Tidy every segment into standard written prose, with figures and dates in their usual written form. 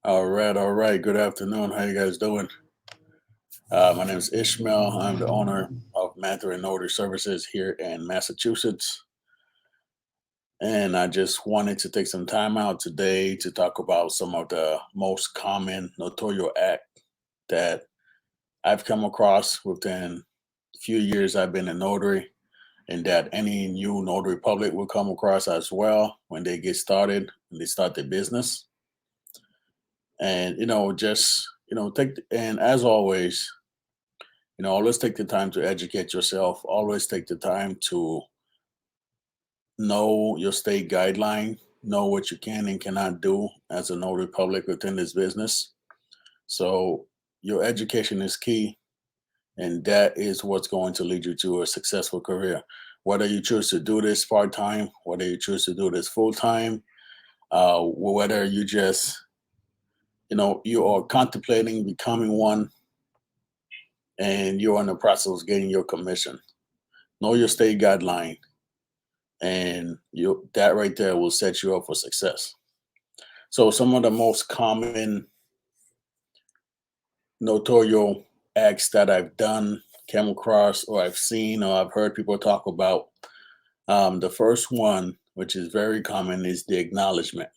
All right. Good afternoon. How you guys doing? My name is Ishmael. I'm the owner of Notary Notary Services here in Massachusetts, and I just wanted to take some time out today to talk about some of the most common notarial act that I've come across within a few years I've been a notary, and that any new notary public will come across as well when they get started, when they start their business. And just take and as always, always take the time to educate yourself. Always take the time to know your state guideline, know what you can and cannot do as a notary public within this business. So your education is key, and that is what's going to lead you to a successful career. Whether you choose to do this part time, whether you choose to do this full time, whether you just you are contemplating becoming one and you're in the process of getting your commission. Know your state guideline, and you that right there will set you up for success. So some of the most common notarial acts that I've done, came across, or I've seen, or I've heard people talk about. The first one, which is very common, is the acknowledgement.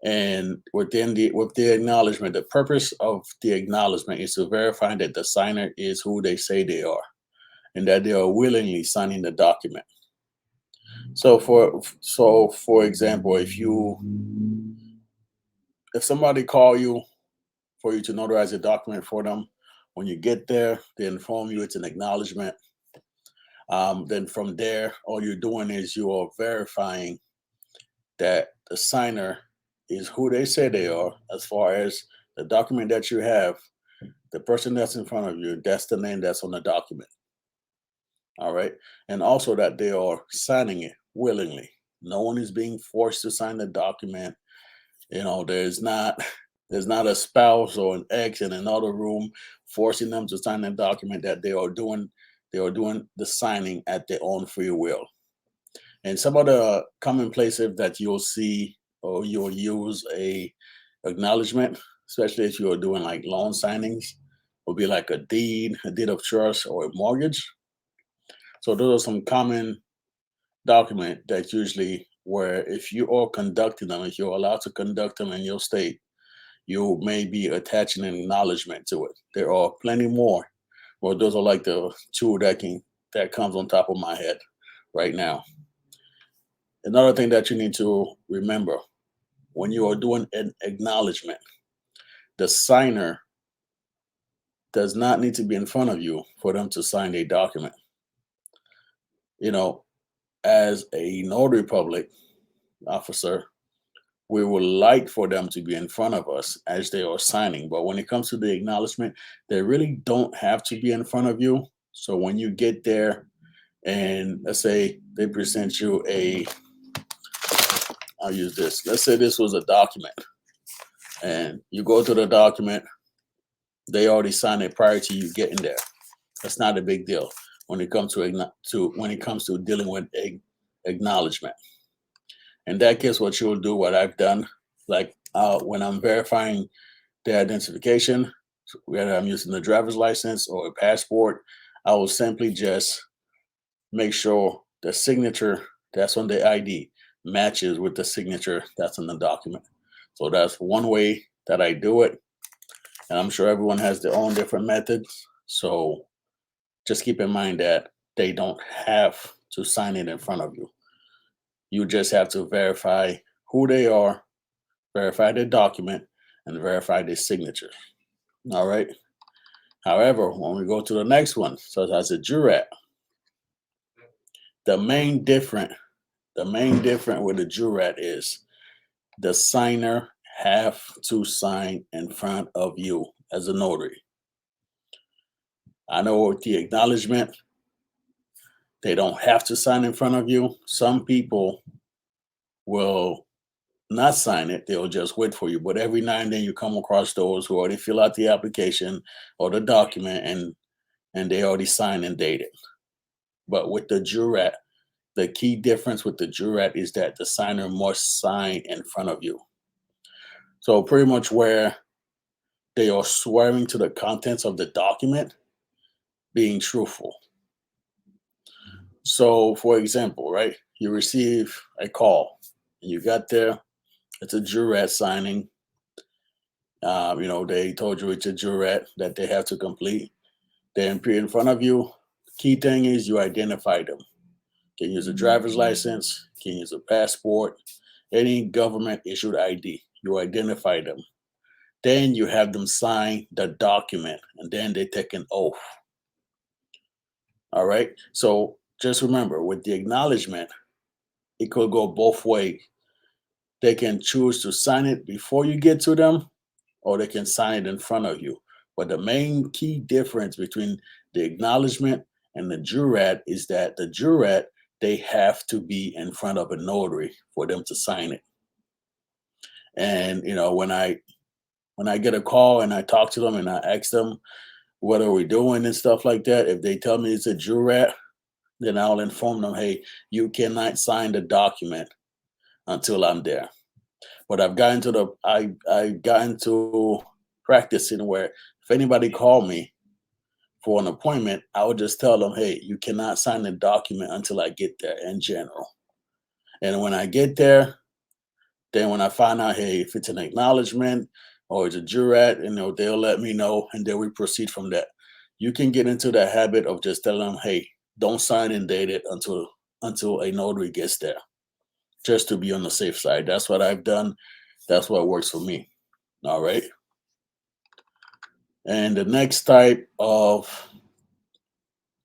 And with the acknowledgement, the purpose of the acknowledgement is to verify that the signer is who they say they are, and that they are willingly signing the document. So for example, if somebody call you for you to notarize a document for them, when you get there, they inform you it's an acknowledgement. Then from there, all you're doing is you are verifying that the signer is who they say they are, as far as the document that you have, the person that's in front of you, that's the name that's on the document. All right. And also that they are signing it willingly. No one is being forced to sign the document. There's not a spouse or an ex in another room forcing them to sign a document. That they are doing the signing at their own free will. And some of the common places that you'll see or you'll use a acknowledgement, especially if you're doing like loan signings, will be like a deed of trust, or a mortgage. So those are some common document that usually, where if you are conducting them, if you're allowed to conduct them in your state, you may be attaching an acknowledgement to it. There are plenty more. Well, those are like the two that comes on top of my head right now. Another thing that you need to remember when you are doing an acknowledgement, the signer does not need to be in front of you for them to sign a document. You know, as a notary public officer, we would like for them to be in front of us as they are signing. But when it comes to the acknowledgement, they really don't have to be in front of you. So when you get there and let's say they present you I'll use this. Let's say this was a document and you go to the document, they already signed it prior to you getting there. That's not a big deal when it comes to dealing with acknowledgement. In that case, what you'll do, what I've done, like when I'm verifying the identification, whether I'm using the driver's license or a passport, I will simply just make sure the signature that's on the ID matches with the signature that's on the document. So that's one way that I do it. And I'm sure everyone has their own different methods. So just keep in mind that they don't have to sign it in front of you. You just have to verify who they are, verify their document, and verify their signature. All right. However, when we go to the next one, such as a jurat, the main difference, with the jurat is the signer have to sign in front of you as a notary. I know with the acknowledgement, they don't have to sign in front of you. Some people will not sign it, they'll just wait for you. But every now and then you come across those who already fill out the application or the document and they already signed and dated. But with the jurat, the key difference with the jurat is that the signer must sign in front of you. So pretty much where they are swearing to the contents of the document being truthful. So for example, right, you receive a call and you got there, it's a jurat signing. They told you it's a jurat that they have to complete. Then appear in front of you. Key thing is you identify them. Can use a driver's license, can use a passport, any government issued ID. You identify them. Then you have them sign the document and then they take an oath. All right. So just remember with the acknowledgement, it could go both ways. They can choose to sign it before you get to them, or they can sign it in front of you. But the main key difference between the acknowledgement and the jurat is that the jurat, they have to be in front of a notary for them to sign it. And when I get a call and I talk to them and I ask them what are we doing and stuff like that, if they tell me it's a jurat, then I'll inform them, hey, you cannot sign the document until I'm there. But I've gotten to practicing where if anybody called me for an appointment, I would just tell them, hey, you cannot sign the document until I get there in general. And when I get there, then when I find out, hey, if it's an acknowledgement or it's a jurat, they'll let me know and then we proceed from that. You can get into the habit of just telling them, hey, don't sign and date it until a notary gets there, just to be on the safe side. That's what I've done. That's what works for me. All right. And the next type of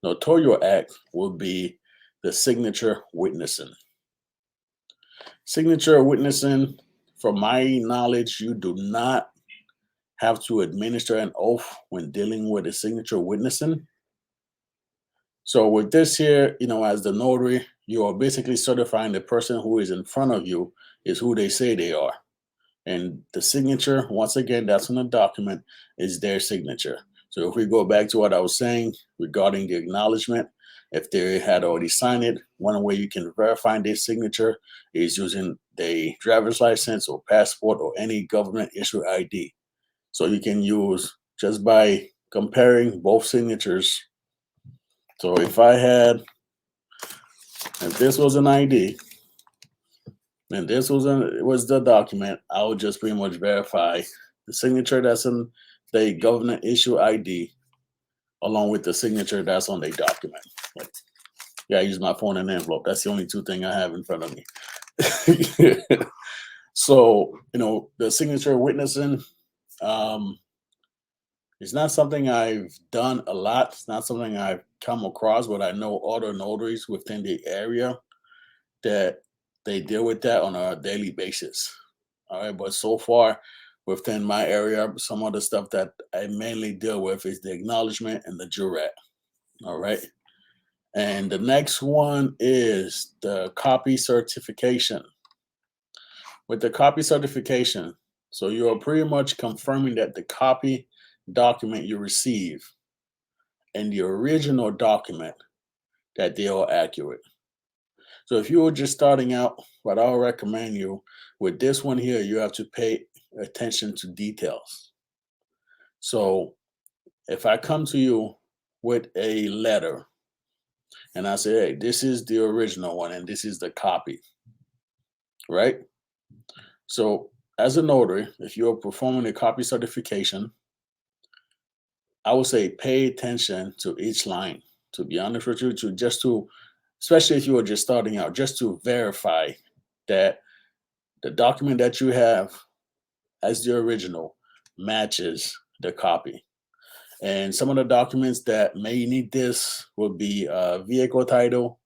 notarial act would be the signature witnessing. Signature witnessing, from my knowledge, you do not have to administer an oath when dealing with a signature witnessing. So with this here, as the notary, you are basically certifying the person who is in front of you is who they say they are. And the signature, once again, that's on the document, is their signature. So if we go back to what I was saying regarding the acknowledgement, if they had already signed it, one way you can verify their signature is using the driver's license or passport or any government issued ID. So you can use just by comparing both signatures. So if this was an ID, and this was the document, I would just pretty much verify the signature that's in the government issue ID along with the signature that's on the document. Like, yeah, I use my phone and envelope. That's the only two things I have in front of me. So, the signature witnessing, it's not something I've done a lot. It's not something I've come across, but I know other notaries within the area that they deal with that on a daily basis. All right. But so far within my area, some of the stuff that I mainly deal with is the acknowledgement and the jurat. All right. And the next one is the copy certification. With the copy certification, so you are pretty much confirming that the copy document you receive and the original document that they are accurate. So if you were just starting out, what I'll recommend you with this one here, you have to pay attention to details. So if I come to you with a letter and I say, hey, this is the original one and this is the copy, right? So as a notary, if you're performing a copy certification, I would say pay attention to each line. To be honest with you, especially if you are just starting out, just to verify that the document that you have as the original matches the copy. And some of the documents that may need this would be vehicle title,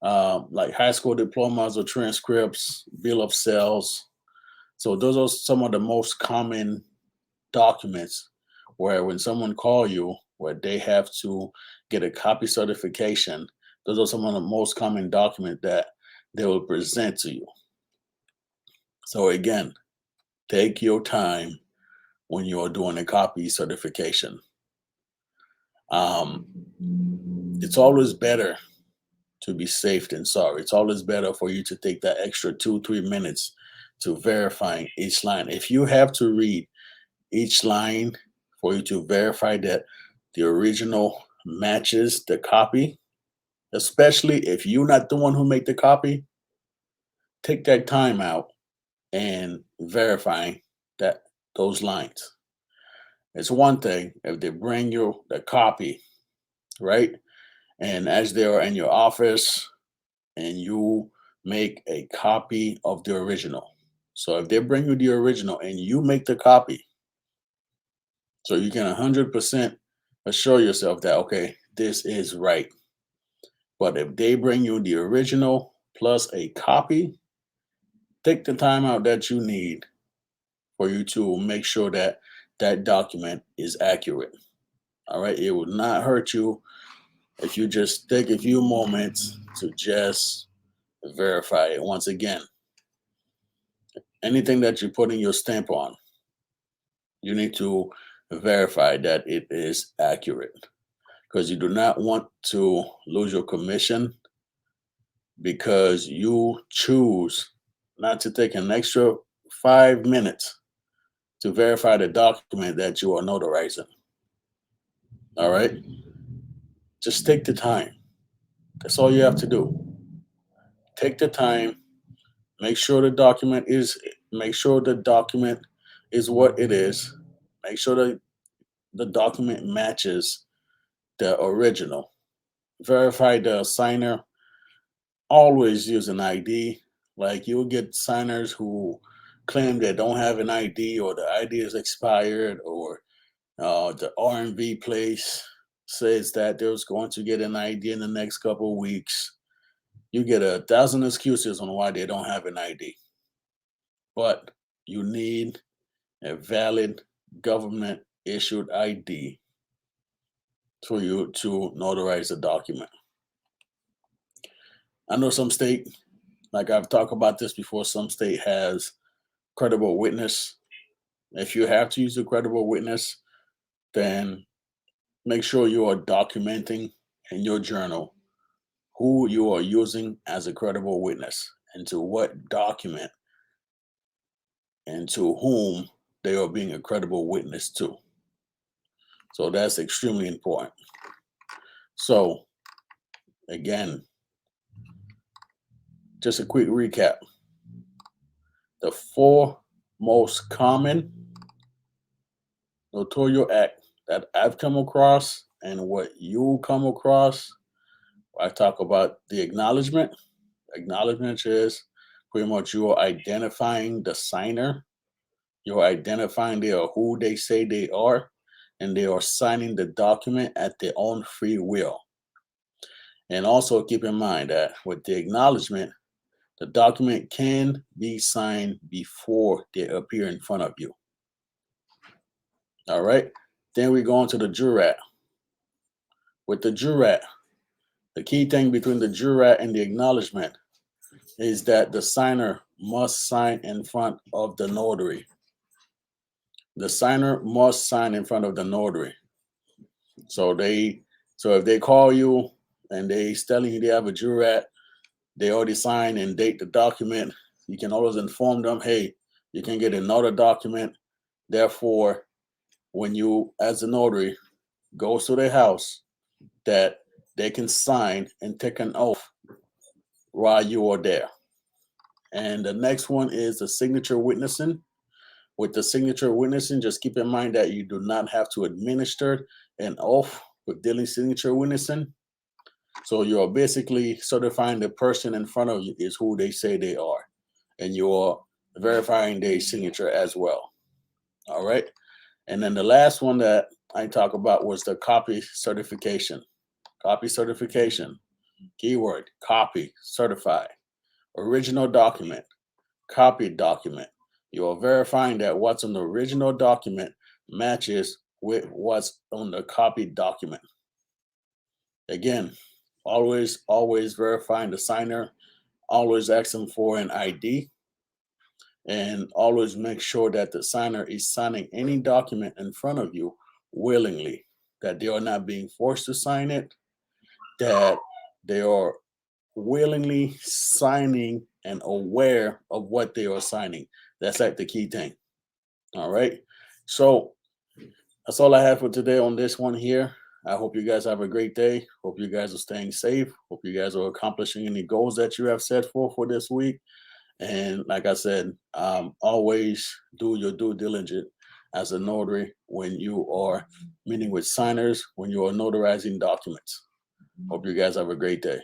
like high school diplomas or transcripts, bill of sales. So those are some of the most common documents where when someone call you, where they have to get a copy certification, those are some of the most common documents that they will present to you. So again, take your time when you are doing a copy certification. It's always better to be safe than sorry. It's always better for you to take that extra 2-3 minutes to verifying each line. If you have to read each line for you to verify that the original matches the copy, especially if you're not the one who make the copy, take that time out and verify that those lines. It's one thing if they bring you the copy, right? And as they are in your office and you make a copy of the original. So if they bring you the original and you make the copy, so you can 100% assure yourself that, okay, this is right. But if they bring you the original plus a copy, take the time out that you need for you to make sure that that document is accurate. All right. It will not hurt you if you just take a few moments to just verify it. Once again, anything that you're putting your stamp on, you need to verify that it is accurate because you do not want to lose your commission because you choose not to take an extra 5 minutes to verify the document that you are notarizing. All right. Just take the time. That's all you have to do. Take the time. Make sure the document is. Make sure the document is what it is. Make sure that the document matches the original. Verify the signer. Always use an ID. Like you'll get signers who claim they don't have an ID or the ID is expired or the R&V place says that they're going to get an ID in the next couple of weeks. You get 1,000 excuses on why they don't have an ID. But you need a valid government issued ID for you to notarize a document. I know some state, like I've talked about this before, some state has credible witness. If you have to use a credible witness, then make sure you are documenting in your journal who you are using as a credible witness and to what document and to whom they are being a credible witness to. So that's extremely important. So again, just a quick recap. The 4 most common notarial act that I've come across and what you come across, I talk about the acknowledgement. Acknowledgement is pretty much you are identifying the signer. You're identifying they are who they say they are, and they are signing the document at their own free will. And also keep in mind that with the acknowledgement, the document can be signed before they appear in front of you. All right. Then we go on to the jurat. With the jurat, the key thing between the jurat and the acknowledgement is that the signer must sign in front of the notary. The signer must sign in front of the notary. So if they call you and they telling you they have a jurat, they already signed and date the document, you can always inform them, hey, you can get another document. Therefore, when you, as a notary, goes to their house, that they can sign and take an oath while you are there. And the next one is the signature witnessing. With the signature witnessing, just keep in mind that you do not have to administer an oath with daily signature witnessing. So you're basically certifying the person in front of you is who they say they are. And you're verifying their signature as well. All right. And then the last one that I talked about was the copy certification. Copy certification. Keyword, copy, certify. Original document, copied document. You are verifying that what's on the original document matches with what's on the copied document. Again, always verifying the signer, always ask them for an ID, and always make sure that the signer is signing any document in front of you willingly, that they are not being forced to sign it, that they are willingly signing and aware of what they are signing. That's like the key thing. All right. So that's all I have for today on this one here. I hope you guys have a great day. Hope you guys are staying safe. Hope you guys are accomplishing any goals that you have set for this week. And like I said, always do your due diligence as a notary when you are meeting with signers, when you are notarizing documents. Hope you guys have a great day.